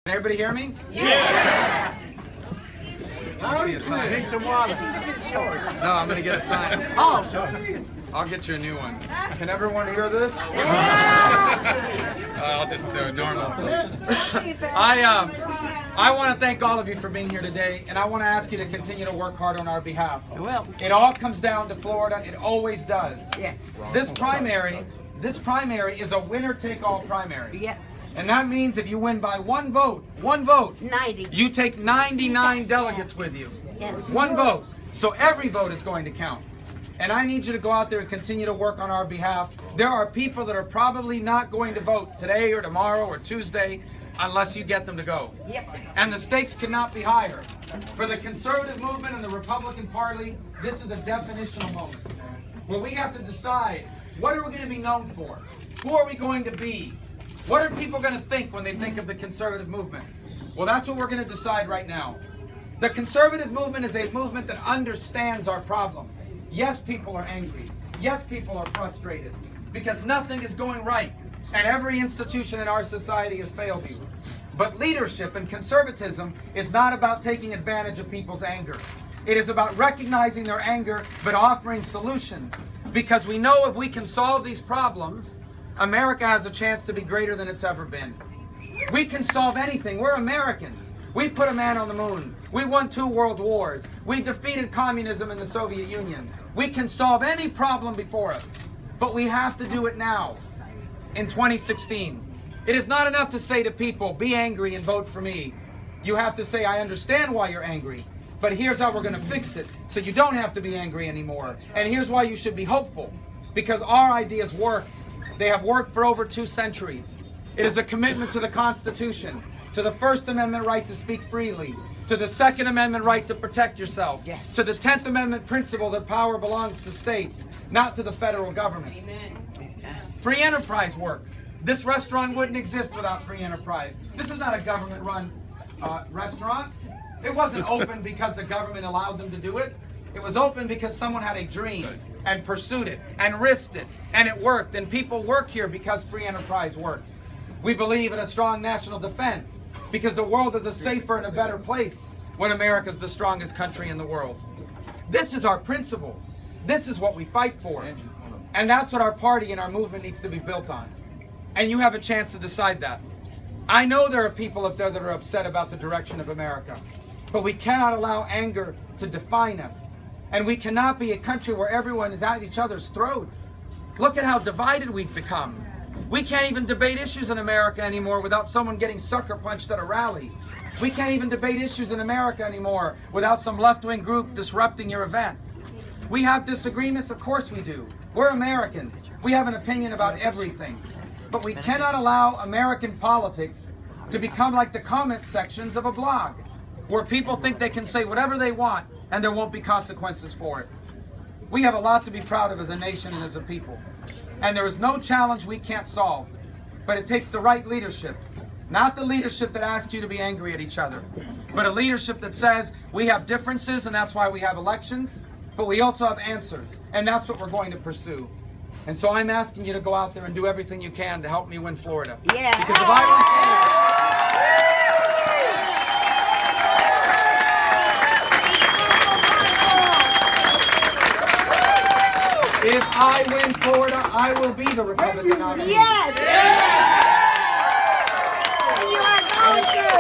Everybody hear me? Yes. Take some water. No, I'm gonna get a sign. Oh. I'll get you a new one. Can everyone hear this? I'll just do it normal. I want to thank all of you for being here today, and I want to ask you to continue to work hard on our behalf. Well, it all comes down to Florida. It always does. Yes. This primary is a winner-take-all primary. Yes. And that means if you win by one vote, 90. you take 99 delegates with you. Yes. One vote. So every vote is going to count. And I need you to go out there and continue to work on our behalf. There are people that are probably not going to vote today or tomorrow or Tuesday unless you get them to go. Yep. And the stakes cannot be higher. For the conservative movement and the Republican Party, this is a definitional moment where we have to decide, what are we going to be known for? Who are we going to be? What are people going to think when they think of the conservative movement? Well, that's what we're going to decide right now. The conservative movement is a movement that understands our problems. Yes, people are angry. Yes, people are frustrated because nothing is going right and every institution in our society has failed you. But leadership and conservatism is not about taking advantage of people's anger. It is about recognizing their anger but offering solutions, because we know if we can solve these problems, America has a chance to be greater than it's ever been. We can solve anything. We're Americans. We put a man on the moon. We won 2 world wars. We defeated communism in the Soviet Union. We can solve any problem before us, but we have to do it now, in 2016. It is not enough to say to people, be angry and vote for me. You have to say, I understand why you're angry, but here's how we're going to fix it so you don't have to be angry anymore. And here's why you should be hopeful, because our ideas work. They have worked for over 2 centuries. It is a commitment to the Constitution, to the First Amendment right to speak freely, to the Second Amendment right to protect yourself, yes, to the 10th Amendment principle that power belongs to states, not to the federal government. Amen. Yes. Free enterprise works. This restaurant wouldn't exist without free enterprise. This is not a government-run restaurant. It wasn't open because the government allowed them to do it. It was open because someone had a dream and pursued it and risked it, and it worked. And people work here because free enterprise works. We believe in a strong national defense because the world is a safer and a better place when America's the strongest country in the world. This is our principles. This is what we fight for. And that's what our party and our movement needs to be built on. And you have a chance to decide that. I know there are people up there that are upset about the direction of America, but we cannot allow anger to define us. And we cannot be a country where everyone is at each other's throat. Look at how divided we've become. We can't even debate issues in America anymore without someone getting sucker punched at a rally. We can't even debate issues in America anymore without some left-wing group disrupting your event. We have disagreements, of course we do. We're Americans. We have an opinion about everything. But we cannot allow American politics to become like the comment sections of a blog, where people think they can say whatever they want and there won't be consequences for it. We have a lot to be proud of as a nation and as a people. And there is no challenge we can't solve. But it takes the right leadership. Not the leadership that asks you to be angry at each other, but a leadership that says we have differences and that's why we have elections, but we also have answers, and that's what we're going to pursue. And so I'm asking you to go out there and do everything you can to help me win Florida. Yeah. Because if I win Florida, if I win Florida, I will be the Republican nominee. Yes. Yeah. You are going to.